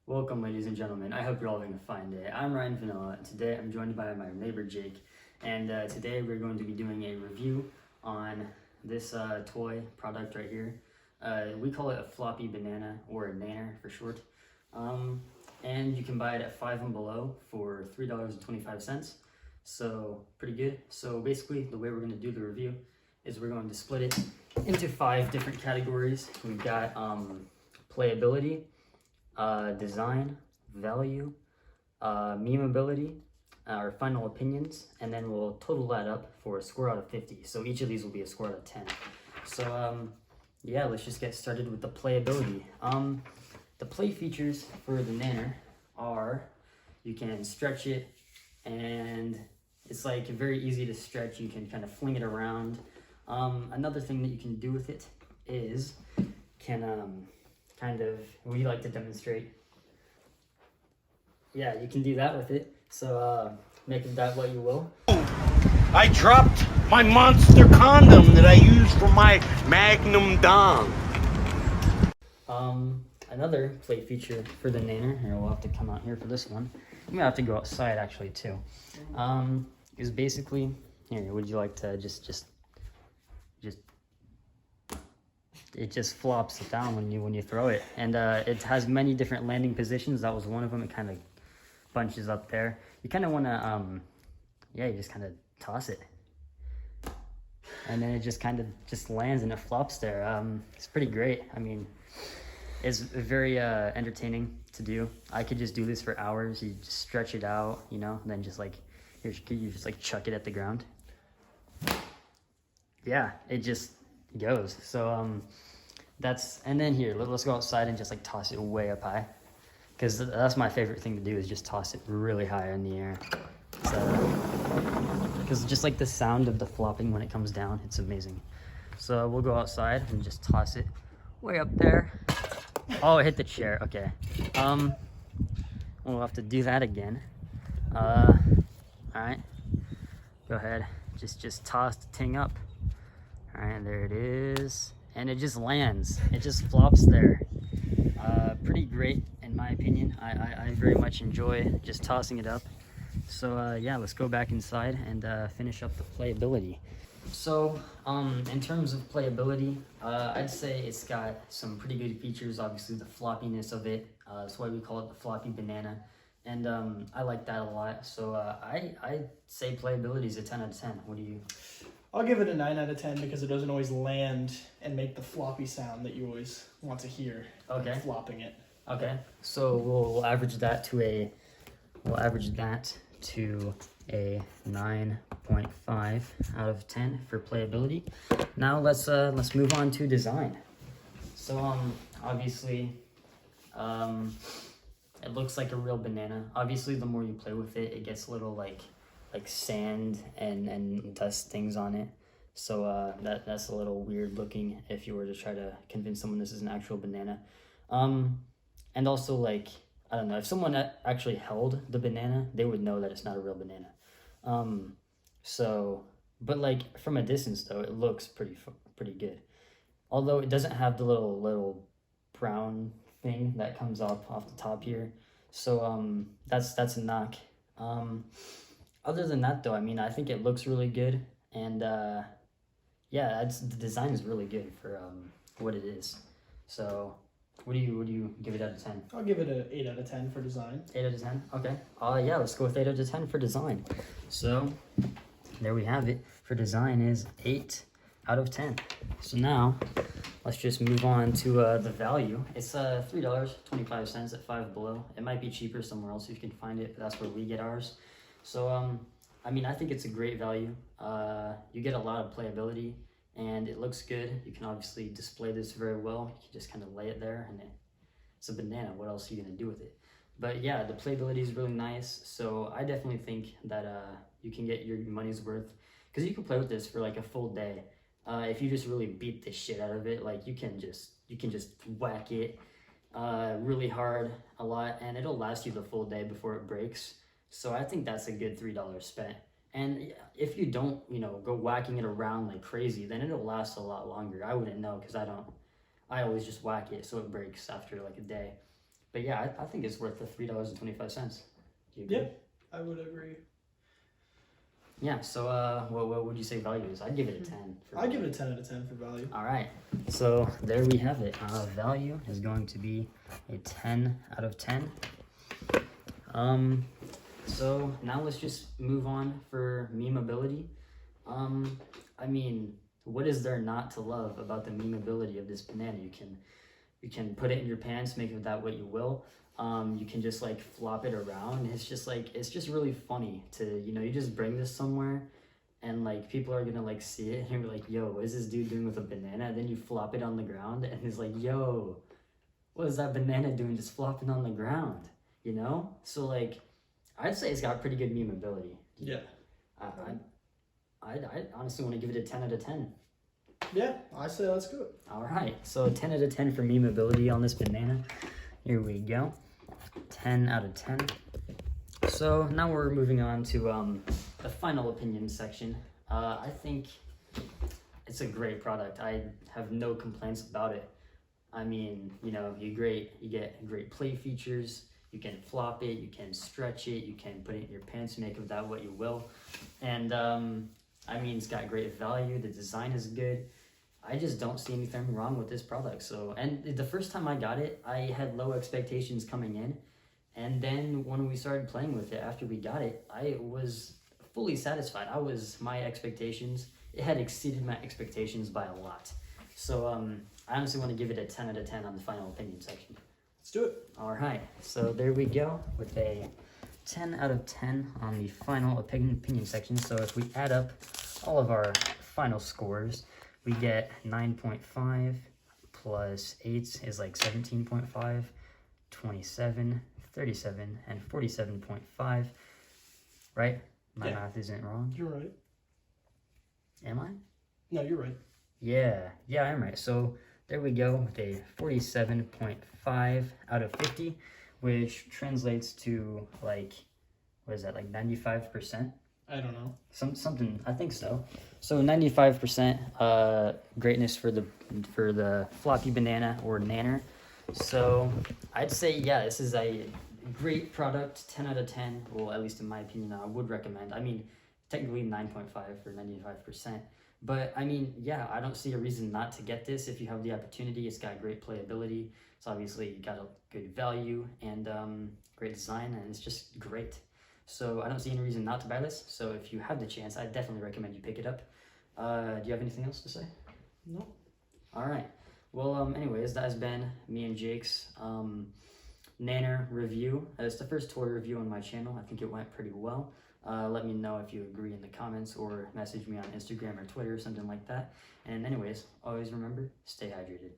Welcome, ladies and gentlemen. I hope you're all having a fine day. I'm Ryan Vanilla. Today I'm joined by my neighbor Jake, and today we're going to be doing a review on this toy product right here. We call it a floppy banana, or a nanner for short. And you can buy it at Five and Below for $3.25. So pretty good. So basically, the way we're going to do the review is we're going to split it into 5 different categories. We've got playability, design, value, memeability, our final opinions, and then we'll total that up for a score out of 50. So each of these will be a score out of 10. So yeah, let's just get started with the playability. The play features for the nanner are you can stretch it, and it's like very easy to stretch. You can kind of fling it around. Another thing that you can do with it is would you like to demonstrate? Yeah, you can do that with it. So make of that what you will. I dropped my monster condom that I use for my Magnum Dong. Another play feature for the nanner, here we'll have to come out here for this one. I'm gonna have to go outside actually too. Is basically here. Would you like to just it just flops down when you throw it, and it has many different landing positions. That was one of them. It kind of bunches up there. You kind of want to yeah, you just kind of toss it, and then it just kind of just lands and it flops there. It's pretty great. I mean, it's very entertaining to do. I could just do this for hours. You just stretch it out, you know, and then just like you just like chuck it at the ground. Yeah, it just goes. So and then here, let's go outside and just like toss it way up high, because that's my favorite thing to do, is just toss it really high in the air. Because just like the sound of the flopping when it comes down, it's amazing. So we'll go outside and just toss it way up there. Oh, it hit the chair. Okay. We'll have to do that again. All right. Go ahead. Just toss the thing up. All right, there it is, and it just lands. It just flops there. Pretty great in my opinion. I very much enjoy just tossing it up. So yeah, let's go back inside and finish up the playability. So in terms of playability, I'd say it's got some pretty good features. Obviously the floppiness of it, that's why we call it the floppy banana, and I like that a lot. So I'd say playability is a 10 out of 10. What do you? I'll give it a 9 out of 10 because it doesn't always land and make the floppy sound that you always want to hear. Okay. When flopping it. Okay. So we'll average that to a 9.5 out of 10 for playability. Now let's move on to design. So obviously it looks like a real banana. Obviously the more you play with it, it gets little like sand and dust things on it. So that's a little weird looking if you were to try to convince someone this is an actual banana. And also, like, I don't know, if someone actually held the banana, they would know that it's not a real banana. But like from a distance though, it looks pretty good. Although it doesn't have the little brown thing that comes off the top here. So that's a knock. Other than that though, I mean, I think it looks really good, and yeah, the design is really good for what it is. So what do you give it out of 10? I'll give it an 8 out of 10 for design. 8 out of 10? Okay. Yeah, let's go with 8 out of 10 for design. So there we have it. For design is 8 out of 10. So now let's just move on to the value. It's $3.25 at Five Below. It might be cheaper somewhere else if you can find it, but that's where we get ours. So I mean, I think it's a great value. You get a lot of playability, and it looks good. You can obviously display this very well. You can just kind of lay it there, and it's a banana. What else are you gonna do with it? But yeah, the playability is really nice. So I definitely think that you can get your money's worth, because you can play with this for like a full day. If you just really beat the shit out of it, like you can just whack it really hard a lot, and it'll last you the full day before it breaks. So I think that's a good $3 spent. And if you don't, go whacking it around like crazy, then it'll last a lot longer. I wouldn't know, because I always just whack it so it breaks after like a day. But yeah, I think it's worth the $3.25. Do you agree? Yeah, I would agree. Yeah, so what would you say value is? I'd give it a 10. I'd give it a 10 out of 10 for value. All right, so there we have it. Value is going to be a 10 out of 10. So now let's just move on for memeability. I mean, what is there not to love about the memeability of this banana? You can put it in your pants, make of that what you will. You can just like flop it around. It's just really funny to, you just bring this somewhere and like people are gonna like see it and you're like, yo, what is this dude doing with a banana? And then you flop it on the ground and it's like, yo, what is that banana doing just flopping on the ground? So like I'd say it's got pretty good memeability. Yeah. I honestly want to give it a 10 out of 10. Yeah, I say let's do it. All right, so 10 out of 10 for memeability on this banana. Here we go. 10 out of 10. So now we're moving on to the final opinion section. I think it's a great product. I have no complaints about it. I mean, you get great play features. You can flop it, you can stretch it, you can put it in your pants, make of that what you will. And I mean, it's got great value. The design is good. I just don't see anything wrong with this product. So, and the first time I got it, I had low expectations coming in. And then when we started playing with it, after we got it, I was fully satisfied. My expectations, it had exceeded my expectations by a lot. So I honestly want to give it a 10 out of 10 on the final opinion section. Let's do it. All right, so there we go with a 10 out of 10 on the final opinion section. So if we add up all of our final scores, we get 9.5 plus 8 is like 17.5, 27, 37, and 47.5, right? My math isn't wrong. You're right. Am I? No, you're right. Yeah, I'm right. So there we go with a 47.5 out of 50, which translates to like, what is that, like 95%? I don't know. Something, I think so. So 95% greatness for the floppy banana or nanner. So I'd say, yeah, this is a great product, 10 out of 10. Well, at least in my opinion, I would recommend. I mean, technically 9.5 for 95%. But I mean, yeah, I don't see a reason not to get this if you have the opportunity. It's got great playability. It's obviously got a good value and great design, and it's just great. So I don't see any reason not to buy this. So if you have the chance, I definitely recommend you pick it up. Do you have anything else to say? No. All right. Well, anyways, that has been me and Jake's nanner review. It's the first toy review on my channel. I think it went pretty well. Let me know if you agree in the comments or message me on Instagram or Twitter or something like that. And anyways, always remember, stay hydrated.